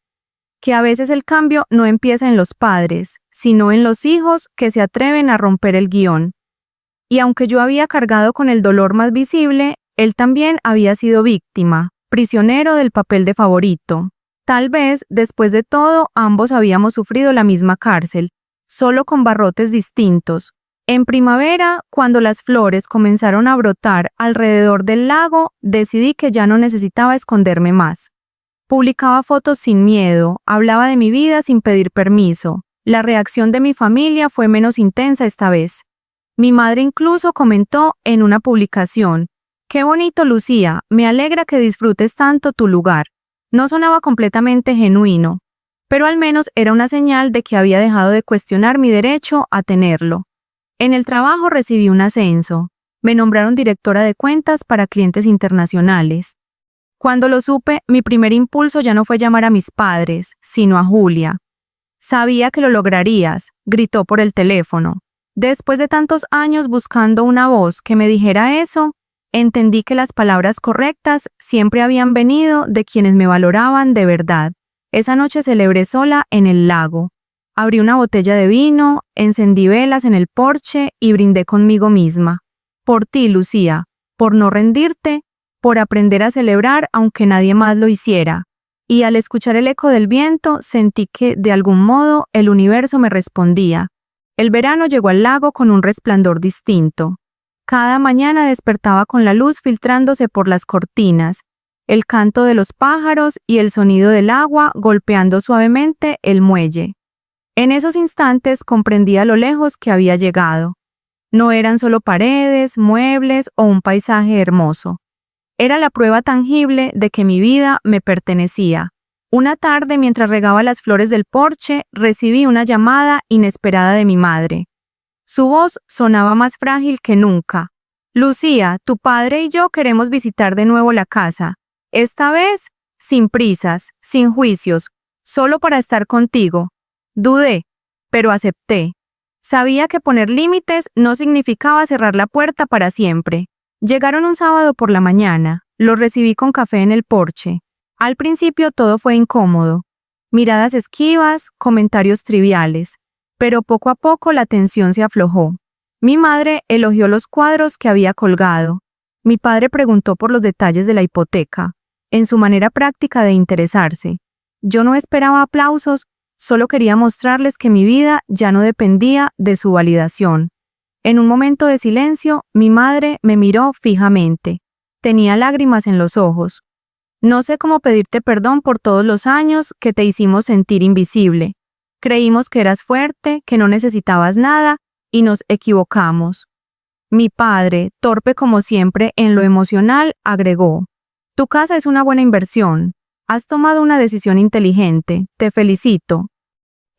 que a veces el cambio no empieza en los padres, sino en los hijos que se atreven a romper el guión. Y aunque yo había cargado con el dolor más visible, él también había sido víctima, prisionero del papel de favorito. Tal vez, después de todo, ambos habíamos sufrido la misma cárcel, solo con barrotes distintos. En primavera, cuando las flores comenzaron a brotar alrededor del lago, decidí que ya no necesitaba esconderme más. Publicaba fotos sin miedo, hablaba de mi vida sin pedir permiso. La reacción de mi familia fue menos intensa esta vez. Mi madre incluso comentó en una publicación: «Qué bonito, Lucía, me alegra que disfrutes tanto tu lugar». No sonaba completamente genuino, pero al menos era una señal de que había dejado de cuestionar mi derecho a tenerlo. En el trabajo recibí un ascenso. Me nombraron directora de cuentas para clientes internacionales. Cuando lo supe, mi primer impulso ya no fue llamar a mis padres, sino a Julia. «Sabía que lo lograrías», gritó por el teléfono. Después de tantos años buscando una voz que me dijera eso, entendí que las palabras correctas siempre habían venido de quienes me valoraban de verdad. Esa noche celebré sola en el lago. Abrí una botella de vino, encendí velas en el porche y brindé conmigo misma. Por ti, Lucía, por no rendirte, por aprender a celebrar aunque nadie más lo hiciera. Y al escuchar el eco del viento, sentí que, de algún modo, el universo me respondía. El verano llegó al lago con un resplandor distinto. Cada mañana despertaba con la luz filtrándose por las cortinas, el canto de los pájaros y el sonido del agua golpeando suavemente el muelle. En esos instantes comprendí a lo lejos que había llegado. No eran solo paredes, muebles o un paisaje hermoso. Era la prueba tangible de que mi vida me pertenecía. Una tarde, mientras regaba las flores del porche, recibí una llamada inesperada de mi madre. Su voz sonaba más frágil que nunca. Lucía, tu padre y yo queremos visitar de nuevo la casa. Esta vez, sin prisas, sin juicios, solo para estar contigo. Dudé, pero acepté. Sabía que poner límites no significaba cerrar la puerta para siempre. Llegaron un sábado por la mañana. Los recibí con café en el porche. Al principio todo fue incómodo. Miradas esquivas, comentarios triviales. Pero poco a poco la tensión se aflojó. Mi madre elogió los cuadros que había colgado. Mi padre preguntó por los detalles de la hipoteca, en su manera práctica de interesarse. Yo no esperaba aplausos, solo quería mostrarles que mi vida ya no dependía de su validación. En un momento de silencio, mi madre me miró fijamente. Tenía lágrimas en los ojos. No sé cómo pedirte perdón por todos los años que te hicimos sentir invisible. Creímos que eras fuerte, que no necesitabas nada, y nos equivocamos. Mi padre, torpe como siempre en lo emocional, agregó: Tu casa es una buena inversión. Has tomado una decisión inteligente. Te felicito.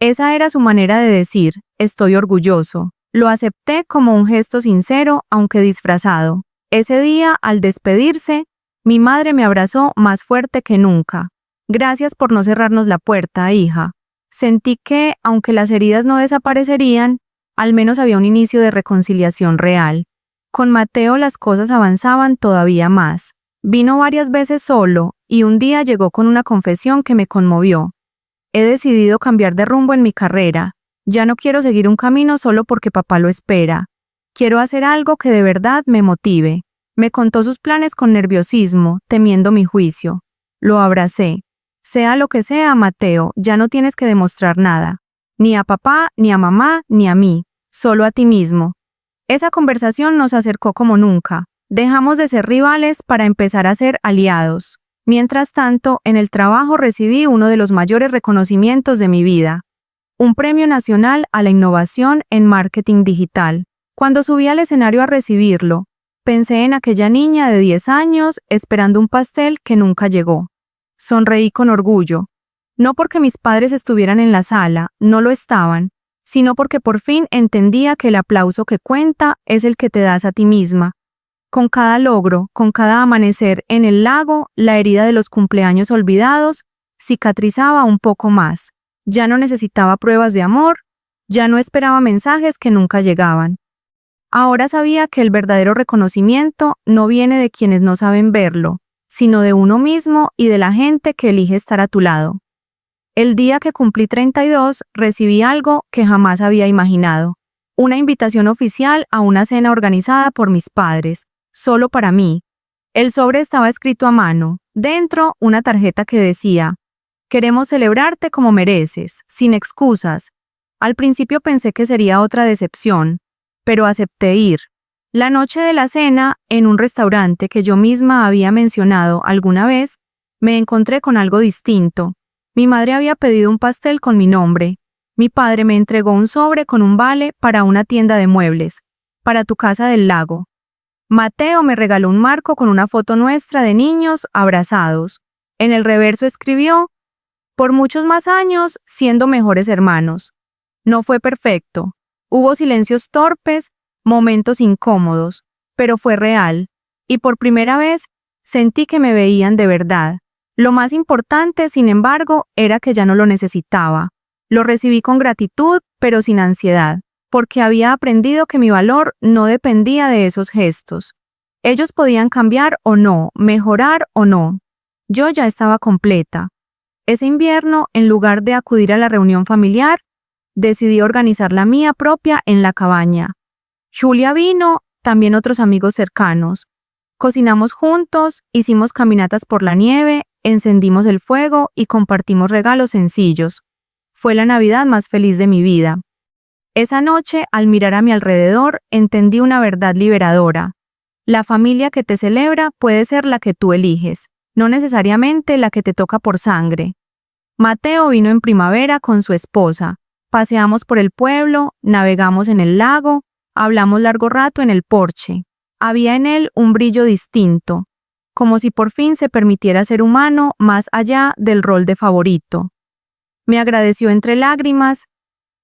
Esa era su manera de decir: estoy orgulloso. Lo acepté como un gesto sincero, aunque disfrazado. Ese día, al despedirse, mi madre me abrazó más fuerte que nunca. Gracias por no cerrarnos la puerta, hija. Sentí que, aunque las heridas no desaparecerían, al menos había un inicio de reconciliación real. Con Mateo las cosas avanzaban todavía más. Vino varias veces solo, y un día llegó con una confesión que me conmovió. He decidido cambiar de rumbo en mi carrera. Ya no quiero seguir un camino solo porque papá lo espera. Quiero hacer algo que de verdad me motive. Me contó sus planes con nerviosismo, temiendo mi juicio. Lo abracé. Sea lo que sea, Mateo, ya no tienes que demostrar nada. Ni a papá, ni a mamá, ni a mí. Solo a ti mismo. Esa conversación nos acercó como nunca. Dejamos de ser rivales para empezar a ser aliados. Mientras tanto, en el trabajo recibí uno de los mayores reconocimientos de mi vida. Un premio nacional a la innovación en marketing digital. Cuando subí al escenario a recibirlo, pensé en aquella niña de 10 años esperando un pastel que nunca llegó. Sonreí con orgullo. No porque mis padres estuvieran en la sala, no lo estaban, sino porque por fin entendía que el aplauso que cuenta es el que te das a ti misma. Con cada logro, con cada amanecer en el lago, la herida de los cumpleaños olvidados cicatrizaba un poco más. Ya no necesitaba pruebas de amor, ya no esperaba mensajes que nunca llegaban. Ahora sabía que el verdadero reconocimiento no viene de quienes no saben verlo, sino de uno mismo y de la gente que elige estar a tu lado. El día que cumplí 32, recibí algo que jamás había imaginado. Una invitación oficial a una cena organizada por mis padres, solo para mí. El sobre estaba escrito a mano. Dentro, una tarjeta que decía: queremos celebrarte como mereces, sin excusas. Al principio pensé que sería otra decepción, pero acepté ir. La noche de la cena, en un restaurante que yo misma había mencionado alguna vez, me encontré con algo distinto. Mi madre había pedido un pastel con mi nombre. Mi padre me entregó un sobre con un vale para una tienda de muebles, para tu casa del lago. Mateo me regaló un marco con una foto nuestra de niños abrazados. En el reverso escribió: por muchos más años, siendo mejores hermanos. No fue perfecto. Hubo silencios torpes, momentos incómodos, pero fue real. Y por primera vez, sentí que me veían de verdad. Lo más importante, sin embargo, era que ya no lo necesitaba. Lo recibí con gratitud, pero sin ansiedad, porque había aprendido que mi valor no dependía de esos gestos. Ellos podían cambiar o no, mejorar o no. Yo ya estaba completa. Ese invierno, en lugar de acudir a la reunión familiar, decidí organizar la mía propia en la cabaña. Julia vino, también otros amigos cercanos. Cocinamos juntos, hicimos caminatas por la nieve, encendimos el fuego y compartimos regalos sencillos. Fue la Navidad más feliz de mi vida. Esa noche, al mirar a mi alrededor, entendí una verdad liberadora. La familia que te celebra puede ser la que tú eliges, no necesariamente la que te toca por sangre. Mateo vino en primavera con su esposa. Paseamos por el pueblo, navegamos en el lago, hablamos largo rato en el porche. Había en él un brillo distinto, como si por fin se permitiera ser humano más allá del rol de favorito. Me agradeció entre lágrimas.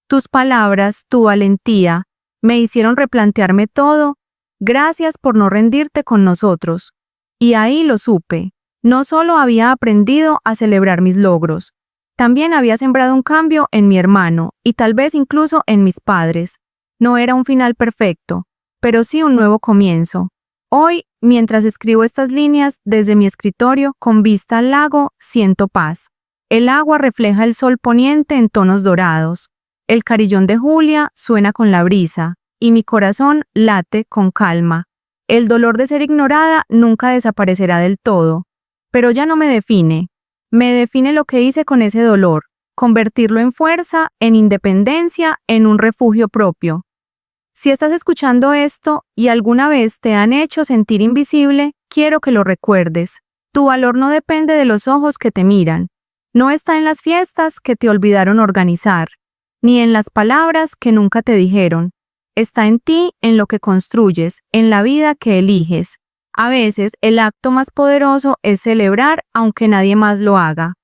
Tus palabras, tu valentía, me hicieron replantearme todo. Gracias por no rendirte con nosotros. Y ahí lo supe. No solo había aprendido a celebrar mis logros, también había sembrado un cambio en mi hermano y tal vez incluso en mis padres. No era un final perfecto, pero sí un nuevo comienzo. Hoy, mientras escribo estas líneas desde mi escritorio con vista al lago, siento paz. El agua refleja el sol poniente en tonos dorados. El carillón de Julia suena con la brisa y mi corazón late con calma. El dolor de ser ignorada nunca desaparecerá del todo, pero ya no me define. Me define lo que hice con ese dolor, convertirlo en fuerza, en independencia, en un refugio propio. Si estás escuchando esto y alguna vez te han hecho sentir invisible, quiero que lo recuerdes. Tu valor no depende de los ojos que te miran. No está en las fiestas que te olvidaron organizar, ni en las palabras que nunca te dijeron. Está en ti, en lo que construyes, en la vida que eliges. A veces, el acto más poderoso es celebrar aunque nadie más lo haga.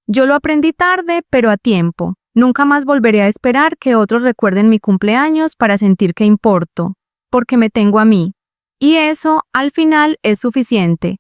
Yo lo aprendí tarde, pero a tiempo. Nunca más volveré a esperar que otros recuerden mi cumpleaños para sentir que importo, porque me tengo a mí. Y eso, al final, es suficiente.